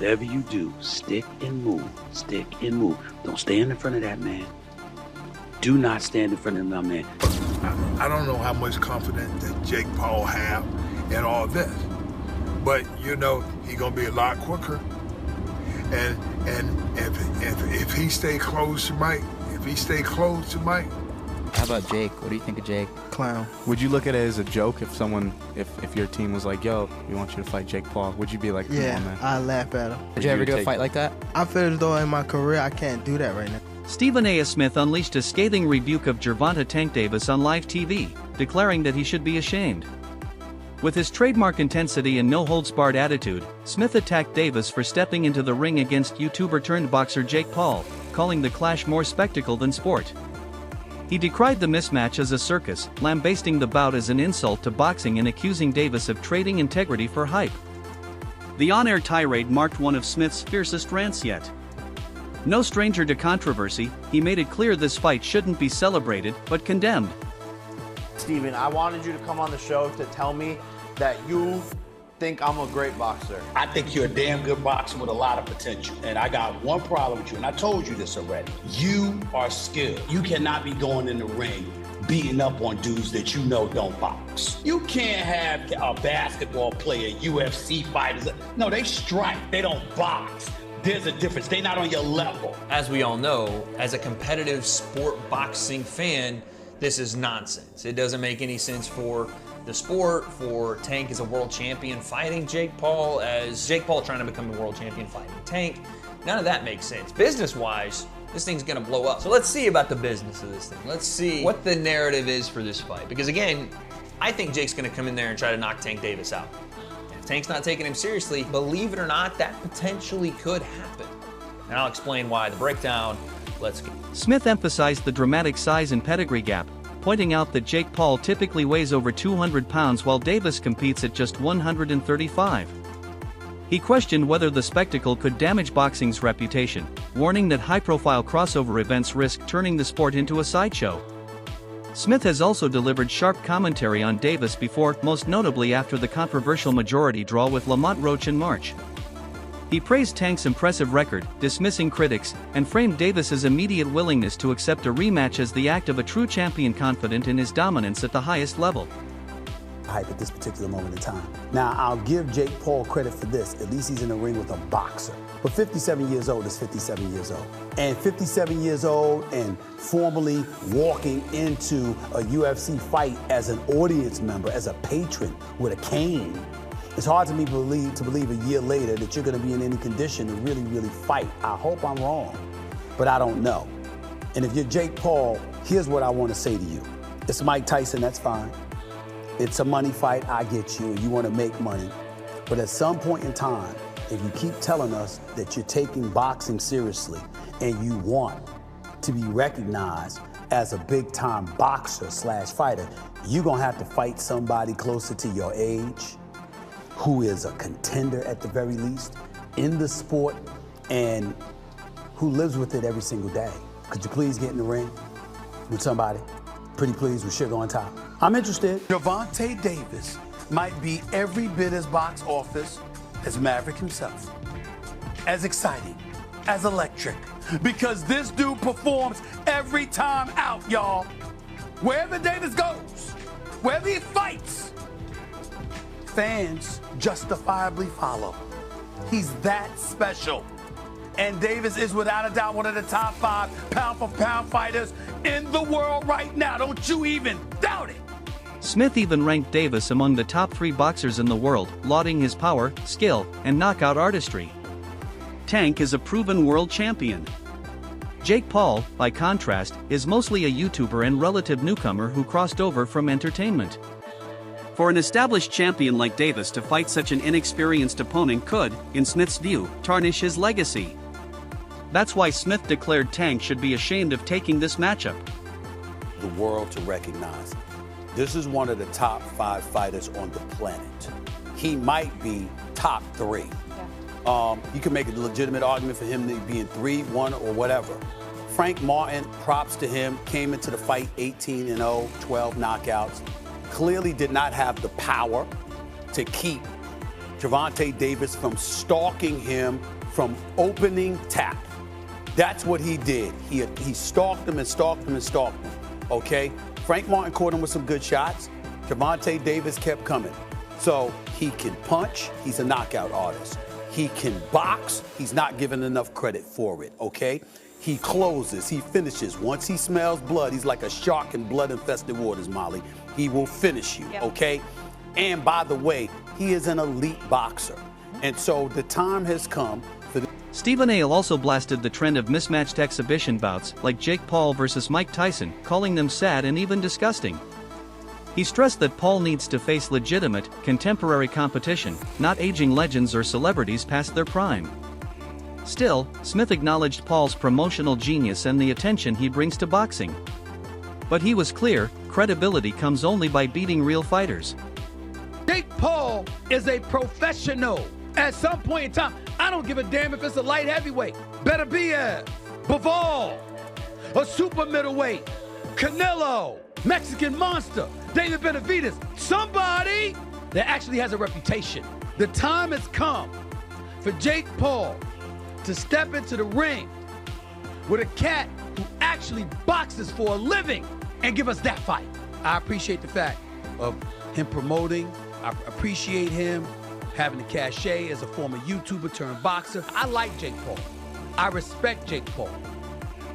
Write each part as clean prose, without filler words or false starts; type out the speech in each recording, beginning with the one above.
whatever you do, stick and move. Stick and move. Don't stand in front of that man. Do not stand in front of that man. I don't know how much confidence that Jake Paul have in all this, but you know he's gonna be a lot quicker. And if he stay close to Mike, How about Jake? What do you think of Jake? Clown. Would you look at it as a joke if your team was like, yo, we want you to fight Jake Paul? Would you be like, come on, man? I laugh at him. Would you ever do a fight like that? I feel as though in my career I can't do that right now. Stephen A. Smith unleashed a scathing rebuke of Gervonta "Tank" Davis on live TV, declaring that he should be ashamed. With his trademark intensity and no-holds-barred attitude, Smith attacked Davis for stepping into the ring against YouTuber-turned-boxer Jake Paul, calling the clash more spectacle than sport. He decried the mismatch as a circus, lambasting the bout as an insult to boxing and accusing Davis of trading integrity for hype. The on-air tirade marked one of Smith's fiercest rants yet. No stranger to controversy, he made it clear this fight shouldn't be celebrated but condemned. Steven, I wanted you to come on the show to tell me that you think I'm a great boxer. I think you're a damn good boxer with a lot of potential. And I got one problem with you, and I told you this already. You are skilled. You cannot be going in the ring beating up on dudes that you know don't box. You can't have a basketball player, UFC fighters. No, they strike. They don't box. There's a difference. They're not on your level. As we all know, as a competitive sport boxing fan, this is nonsense. It doesn't make any sense for the sport, for Tank as a world champion fighting Jake Paul, as Jake Paul trying to become a world champion fighting Tank. None of that makes sense. Business-wise, this thing's gonna blow up. So let's see about the business of this thing. Let's see what the narrative is for this fight. Because again, I think Jake's gonna come in there and try to knock Tank Davis out. And if Tank's not taking him seriously, believe it or not, that potentially could happen. And I'll explain why. The breakdown, let's go. Smith emphasized the dramatic size and pedigree gap, pointing out that Jake Paul typically weighs over 200 pounds while Davis competes at just 135. He questioned whether the spectacle could damage boxing's reputation, warning that high-profile crossover events risk turning the sport into a sideshow. Smith has also delivered sharp commentary on Davis before, most notably after the controversial majority draw with Lamont Roach in March. He praised Tank's impressive record, dismissing critics, and framed Davis's immediate willingness to accept a rematch as the act of a true champion confident in his dominance at the highest level. Hype at this particular moment in time. Now, I'll give Jake Paul credit for this. At least he's in the ring with a boxer. But 57 years old is 57 years old. And 57 years old and formally walking into a UFC fight as an audience member, as a patron with a cane. It's hard to believe a year later that you're going to be in any condition to really, really fight. I hope I'm wrong, but I don't know. And if you're Jake Paul, here's what I want to say to you. It's Mike Tyson, that's fine. It's a money fight, I get you, and you want to make money. But at some point in time, if you keep telling us that you're taking boxing seriously and you want to be recognized as a big-time boxer / fighter, you're going to have to fight somebody closer to your age, who is a contender at the very least in the sport and who lives with it every single day. Could you please get in the ring with somebody? Pretty please with sugar on top. I'm interested. Gervonta Davis might be every bit as box office as Maverick himself. As exciting, as electric, because this dude performs every time out, y'all. Wherever Davis goes, wherever he fights, fans justifiably follow. He's that special. And Davis is without a doubt one of the top 5 pound-for-pound fighters in the world right now. Don't you even doubt it. Smith even ranked Davis among the top 3 boxers in the world, lauding his power, skill, and knockout artistry. Tank is a proven world champion. Jake Paul, by contrast, is mostly a YouTuber and relative newcomer who crossed over from entertainment. For an established champion like Davis to fight such an inexperienced opponent could, in Smith's view, tarnish his legacy. That's why Smith declared Tank should be ashamed of taking this matchup. The world to recognize. This is one of the top 5 fighters on the planet. He might be top 3. You can make a legitimate argument for him being 3, 1, or whatever. Frank Martin, props to him, came into the fight 18-0, 12 knockouts. Clearly did not have the power to keep Gervonta Davis from stalking him from opening tap. That's what he did. He stalked him and stalked him and stalked him, okay? Frank Martin caught him with some good shots. Gervonta Davis kept coming. So he can punch. He's a knockout artist. He can box. He's not given enough credit for it, okay? He closes. He finishes. Once he smells blood, he's like a shark in blood-infested waters, Molly. He will finish you, okay? And by the way, he is an elite boxer. And so the time has come for the Stephen A. also blasted the trend of mismatched exhibition bouts like Jake Paul versus Mike Tyson, calling them sad and even disgusting. He stressed that Paul needs to face legitimate, contemporary competition, not aging legends or celebrities past their prime. Still, Smith acknowledged Paul's promotional genius and the attention he brings to boxing. But he was clear, credibility comes only by beating real fighters. Jake Paul is a professional. At some point in time, I don't give a damn if it's a light heavyweight. Better be a Bivol, a super middleweight, Canelo, Mexican Monster, David Benavidez, somebody that actually has a reputation. The time has come for Jake Paul to step into the ring with a cat who actually boxes for a living and give us that fight. I appreciate the fact of him promoting. I appreciate him having the cachet as a former YouTuber turned boxer. I like Jake Paul. I respect Jake Paul.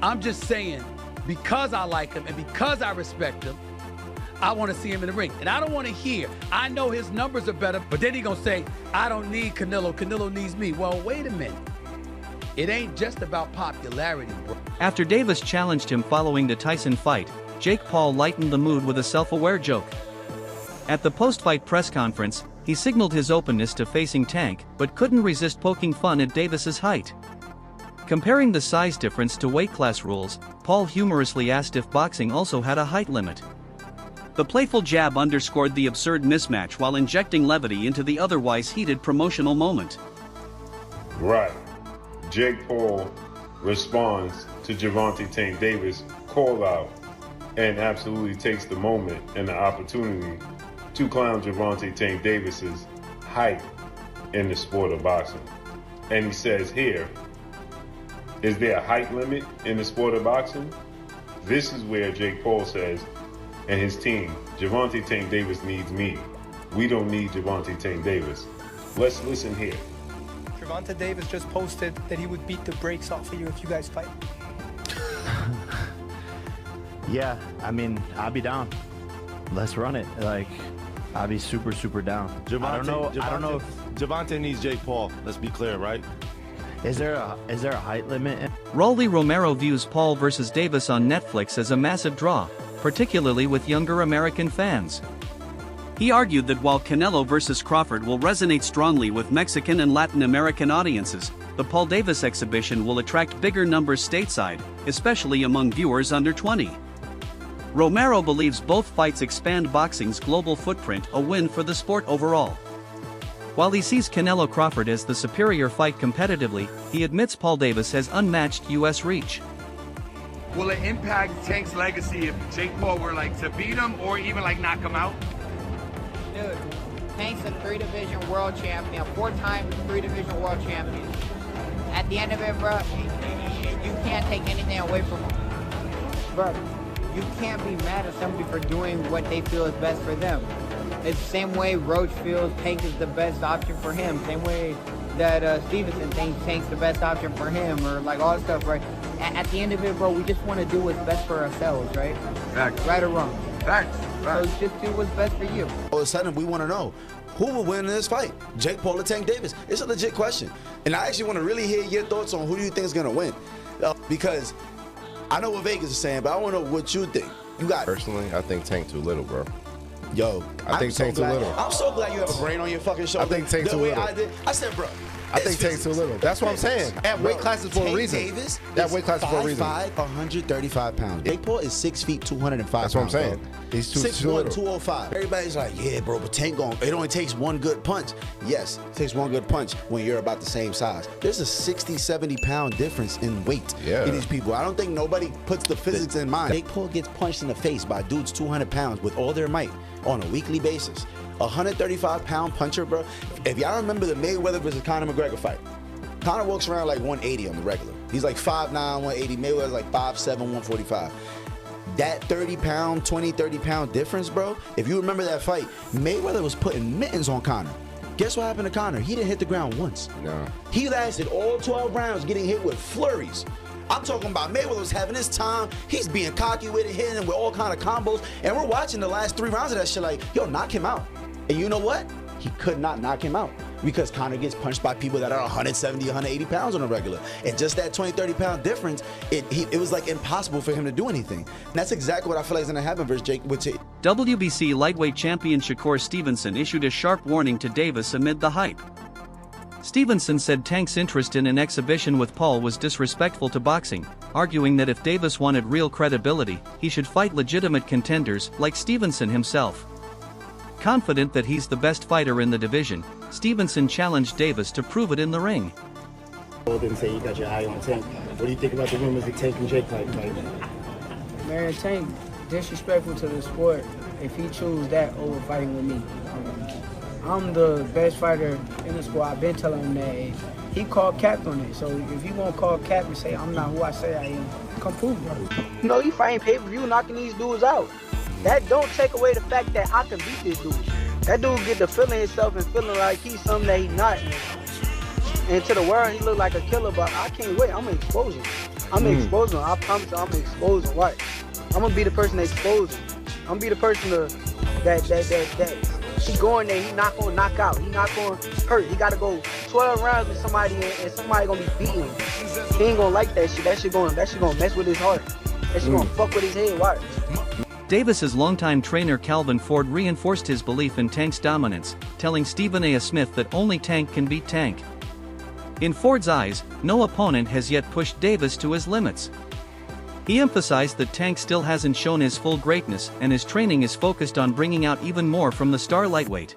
I'm just saying, because I like him and because I respect him, I want to see him in the ring. And I don't want to hear, I know his numbers are better, but then he's going to say, I don't need Canelo, Canelo needs me. Well, wait a minute. It ain't just about popularity, bro. After Davis challenged him following the Tyson fight, Jake Paul lightened the mood with a self-aware joke. At the post-fight press conference, he signaled his openness to facing Tank, but couldn't resist poking fun at Davis's height. Comparing the size difference to weight class rules, Paul humorously asked if boxing also had a height limit. The playful jab underscored the absurd mismatch while injecting levity into the otherwise heated promotional moment. Right. Jake Paul responds to Gervonta Davis' call out and absolutely takes the moment and the opportunity to clown Gervonta Davis's height in the sport of boxing. And he says here, is there a height limit in the sport of boxing? This is where Jake Paul says, and his team, Gervonta Davis needs me. We don't need Gervonta Davis. Let's listen here. Gervonta Davis just posted that he would beat the brakes off of you if you guys fight. Yeah, I mean, I'll be down. Let's run it. Like, I'll be super, super down. I don't know if Gervonta needs Jake Paul. Let's be clear, right? Is there a height limit? Raul Romero views Paul versus Davis on Netflix as a massive draw, particularly with younger American fans. He argued that while Canelo versus Crawford will resonate strongly with Mexican and Latin American audiences, the Paul Davis exhibition will attract bigger numbers stateside, especially among viewers under 20. Romero believes both fights expand boxing's global footprint, a win for the sport overall. While he sees Canelo Crawford as the superior fight competitively, he admits Paul Davis has unmatched U.S. reach. Will it impact Tank's legacy if Jake Paul were like to beat him or even like knock him out? Dude, Tank's a 3-division world champion, 4-time 3-division world champion. At the end of it, bro, you can't take anything away from him. Bro, you can't be mad at somebody for doing what they feel is best for them. It's the same way Roach feels Tank is the best option for him. Same way that Stevenson thinks Tank's the best option for him, or like all that stuff, right? At the end of it, bro, we just want to do what's best for ourselves, right? Facts. Right or wrong? Facts. So just do what's best for you. All of a sudden, we want to know who will win in this fight, Jake Paul or Tank Davis. It's a legit question. And I actually want to really hear your thoughts on who do you think is going to win. Because I know what Vegas is saying, but I want to know what you think. You got Personally, I think Tank too little, bro. Yo, I think Tank's too little. I'm so glad you have a brain on your fucking shoulder. I think Tank's too little. I said, bro. I think Tank's too little. That's what I'm saying. At weight classes for a reason. Davis that weight class for a reason. 5'5", 135 pounds. Jake Paul is 6 feet, 205 pounds. That's what I'm saying. Bro. He's too 6'1", little. 205. Everybody's like, yeah, bro, but Tank it only takes one good punch. Yes, it takes one good punch when you're about the same size. There's a 60, 70 pound difference in weight in these people. I don't think nobody puts the physics in mind. Jake Paul gets punched in the face by dudes 200 pounds with all their might on a weekly basis. A 135 pound puncher, bro. If y'all remember the Mayweather versus Conor McGregor fight, Conor walks around like 180 on the regular. He's like 5'9", 180. Mayweather's like 5'7", 145. That 30-pound, 20, 30-pound difference, bro, if you remember that fight, Mayweather was putting mittens on Conor. Guess what happened to Conor? He didn't hit the ground once. No. He lasted all 12 rounds getting hit with flurries. I'm talking about Mayweather was having his time. He's being cocky with it, hitting him with all kind of combos. And we're watching the last 3 rounds of that shit like, yo, knock him out. And you know what? He could not knock him out because Conor gets punched by people that are 170, 180 pounds on a regular. And just that 20, 30-pound difference, it was like impossible for him to do anything. And that's exactly what I feel like is going to happen versus Jake. WBC lightweight champion Shakur Stevenson issued a sharp warning to Davis amid the hype. Stevenson said Tank's interest in an exhibition with Paul was disrespectful to boxing, arguing that if Davis wanted real credibility, he should fight legitimate contenders like Stevenson himself. Confident that he's the best fighter in the division, Stevenson challenged Davis to prove it in the ring. Didn't say you got your eye on Tank. What do you think about the rumors of Tank and Jake fight? Man, Tank disrespectful to the sport if he chooses that over fighting with me. I'm the best fighter in the sport. I've been telling him that. And he called cap on it. So if he won't call cap and say I'm not who I say I am, come prove it. You know, you fighting pay-per-view knocking these dudes out. That don't take away the fact that I can beat this dude. That dude get to feeling himself and feeling like he's something that he's not. And to the world, he look like a killer, but I can't wait. I'm exposing. I'm exposing. I promise you, I'm exposing. What? I'm gonna be the person that exposes. I'm gonna be the person that he going there, he not gonna knock out, he not gonna hurt. He gotta go 12 rounds with somebody and somebody gonna be beating him. He ain't gonna like that shit. That shit gonna mess with his heart. That shit gonna fuck with his head. Watch. Davis's longtime trainer Calvin Ford reinforced his belief in Tank's dominance, telling Stephen A. Smith that only Tank can beat Tank. In Ford's eyes, no opponent has yet pushed Davis to his limits. He emphasized that Tank still hasn't shown his full greatness and his training is focused on bringing out even more from the star lightweight.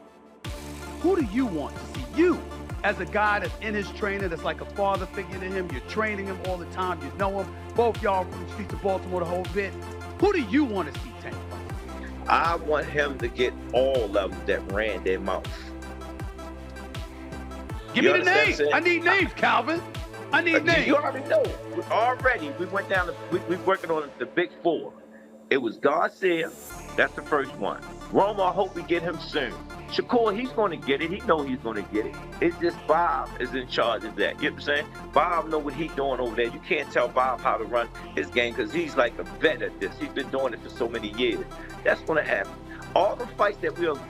Who do you want to see? You, as a guy that's in his trainer, that's like a father figure to him, you're training him all the time, you know him, both y'all from the streets of Baltimore the whole bit. Who do you want to see Tank fight? I want him to get all of them that ran their mouth. Give me the names. I need names, Calvin. I need names. You already know. We went down to, we working on the big 4. It was Garcia, that's the first one. Roma, I hope we get him soon. Shakur, he's going to get it. He knows he's going to get it. It's just Bob is in charge of that. You know what I'm saying? Bob know what he's doing over there. You can't tell Bob how to run his game because he's like a vet at this. He's been doing it for so many years. That's going to happen. All the fights that we'll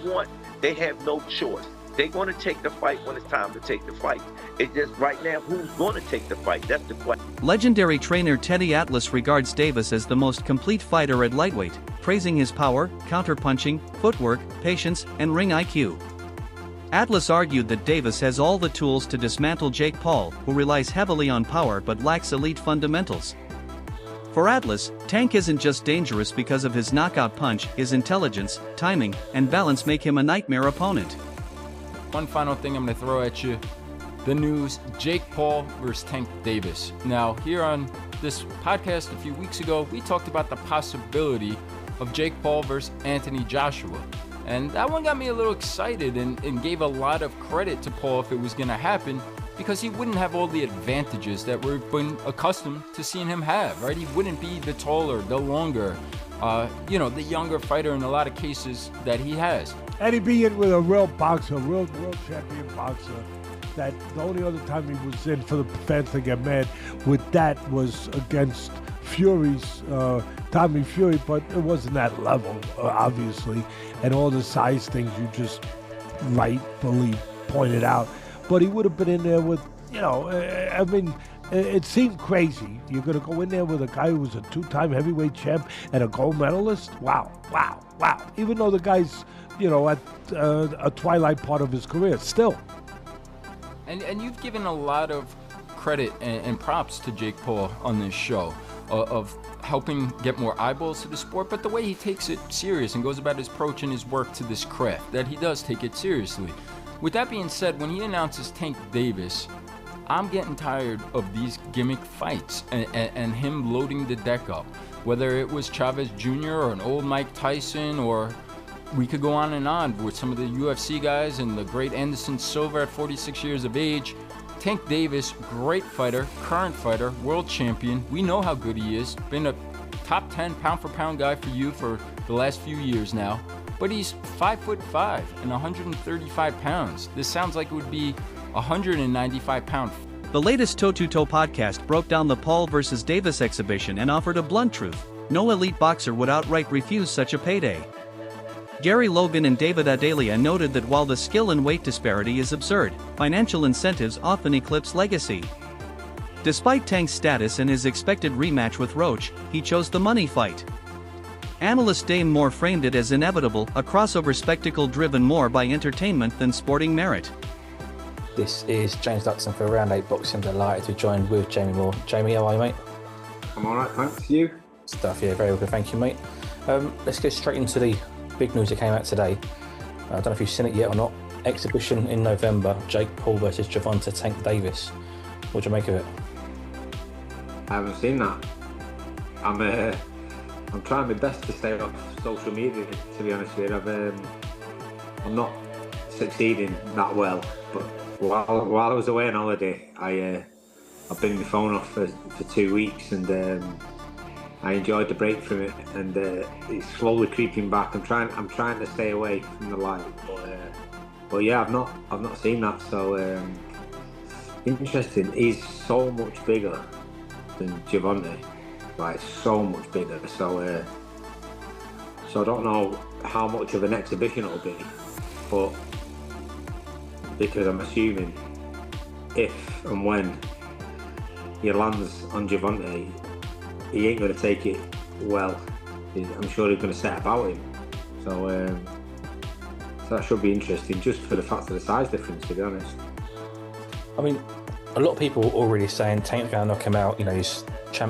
want, they have no choice. They're going to take the fight when it's time to take the fight. It's just right now, who's going to take the fight? That's the question. Legendary trainer Teddy Atlas regards Davis as the most complete fighter at lightweight, praising his power, counterpunching, footwork, patience, and ring IQ. Atlas argued that Davis has all the tools to dismantle Jake Paul, who relies heavily on power but lacks elite fundamentals. For Atlas, Tank isn't just dangerous because of his knockout punch, his intelligence, timing, and balance make him a nightmare opponent. One final thing I'm going to throw at you. The news, Jake Paul versus Tank Davis. Now, here on this podcast a few weeks ago, we talked about the possibility of Jake Paul versus Anthony Joshua. And that one got me a little excited and gave a lot of credit to Paul if it was going to happen, because he wouldn't have all the advantages that we've been accustomed to seeing him have, right? He wouldn't be the taller, the longer, the younger fighter in a lot of cases that he has. And he'd be in with a real boxer, real world champion boxer. That the only other time he was in, for the fans to get mad with that, was against Fury's Tommy Fury, but it wasn't that level, obviously. And all the size things you just rightfully pointed out. But he would have been in there with, it seemed crazy. You're going to go in there with a guy who was a 2-time heavyweight champ and a gold medalist? Wow. Even though the guy's, at a twilight part of his career, still. And you've given a lot of credit and props to Jake Paul on this show of helping get more eyeballs to the sport, but the way he takes it serious and goes about his approach and his work to this craft, that he does take it seriously. With that being said, when he announces Tank Davis, I'm getting tired of these gimmick fights and him loading the deck up. Whether it was Chavez Jr. or an old Mike Tyson, or we could go on and on with some of the UFC guys and the great Anderson Silva at 46 years of age. Tank Davis, great fighter, current fighter, world champion. We know how good he is. Been a top 10 pound-for-pound guy for you for the last few years now. But he's 5'5" and 135 pounds. This sounds like it would be 195 pounds. The latest Toe-to-Toe podcast broke down the Paul versus Davis exhibition and offered a blunt truth. No elite boxer would outright refuse such a payday. Gary Logan and David Adalia noted that while the skill and weight disparity is absurd, financial incentives often eclipse legacy. Despite Tank's status and his expected rematch with Roach, he chose the money fight. Analyst Dame Moore framed it as inevitable, a crossover spectacle driven more by entertainment than sporting merit. This is James Dutton for Round 8 Boxing. Delighted to join with Jamie Moore. Jamie, how are you, mate? I'm alright, thanks. You? Stuff, yeah, very well, thank you, mate. Let's get straight into the big news that came out today. I don't know if you've seen it yet or not. Exhibition in November, Jake Paul versus Gervonta Tank Davis. What do you make of it? I haven't seen that. I'm trying my best to stay off social media, to be honest with you. I'm not succeeding that well, but while I was away on holiday, I've been my phone off for 2 weeks, and I enjoyed the break from it, and it's slowly creeping back. I'm trying to stay away from the light, but yeah, I've not seen that. So interesting. He's so much bigger than Gervonta, like so much bigger. So I don't know how much of an exhibition it'll be, but because I'm assuming if and when he lands on Gervonta, he ain't going to take it well. I'm sure he's going to set about him. So that should be interesting, just for the fact of the size difference, to be honest. I mean, a lot of people are already saying Tank's going to knock him out. You know, he's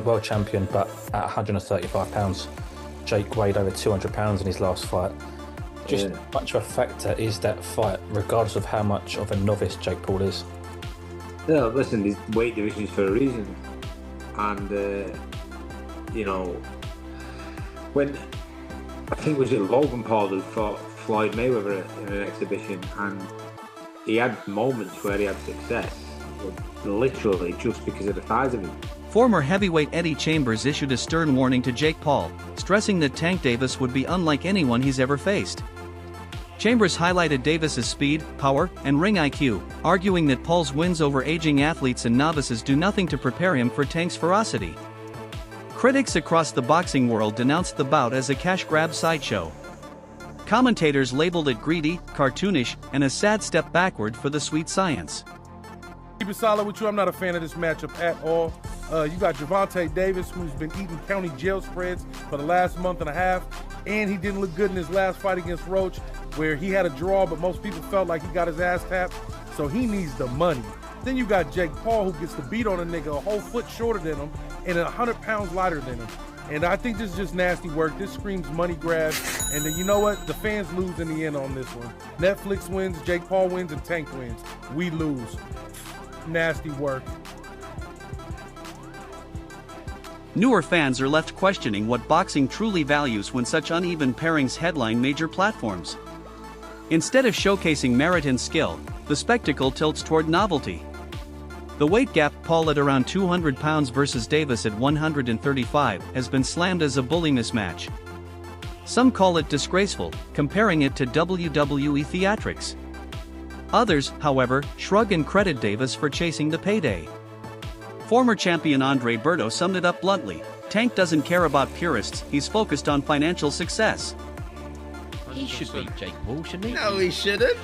world champion, but at 135 pounds. Jake weighed over 200 pounds in his last fight. Just how much of a factor is that fight, regardless of how much of a novice Jake Paul is? Yeah, listen, these weight divisions for a reason. And, you know, when I think was it Logan Paul who fought Floyd Mayweather in an exhibition, and he had moments where he had success, literally just because of the size of him. Former heavyweight Eddie Chambers issued a stern warning to Jake Paul, stressing that Tank Davis would be unlike anyone he's ever faced. Chambers highlighted Davis's speed, power, and ring IQ, arguing that Paul's wins over aging athletes and novices do nothing to prepare him for Tank's ferocity. Critics across the boxing world denounced the bout as a cash-grab sideshow. Commentators labeled it greedy, cartoonish, and a sad step backward for the sweet science. Keep it solid with you. I'm not a fan of this matchup at all. You got Gervonta Davis, who's been eating county jail spreads for the last month and a half, and he didn't look good in his last fight against Roach, where he had a draw, but most people felt like he got his ass tapped, so he needs the money. Then you got Jake Paul, who gets to beat on a nigga a whole foot shorter than him and 100 pounds lighter than him. And I think this is just nasty work. This screams money grab. And then you know what? The fans lose in the end on this one. Netflix wins, Jake Paul wins, and Tank wins. We lose. Nasty work. Newer fans are left questioning what boxing truly values when such uneven pairings headline major platforms. Instead of showcasing merit and skill, the spectacle tilts toward novelty. The weight gap, Paul at around 200 pounds versus Davis at 135, has been slammed as a bully mismatch. Some call it disgraceful, comparing it to WWE theatrics. Others, however, shrug and credit Davis for chasing the payday. Former champion Andre Berto summed it up bluntly: Tank doesn't care about purists, he's focused on financial success. He should beat Jake Paul, shouldn't he? No, he shouldn't.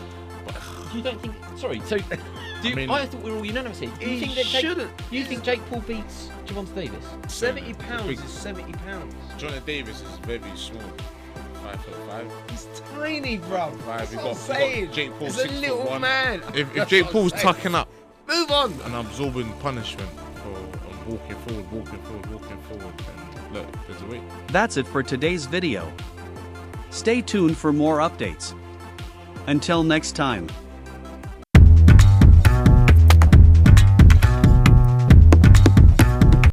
You don't think? Sorry, so I thought we were all unanimous here. Do you think Jake Paul beats Gervonta Davis? 70 pounds is 70 pounds. Gervonta Davis is very small. 5'5". He's tiny, bro. That's what I'm saying. Jake Paul, he's a little man. If Jake Paul's tucking up, move on, and absorbing punishment for walking forward, and look, there's a way. That's it for today's video. Stay tuned for more updates. Until next time.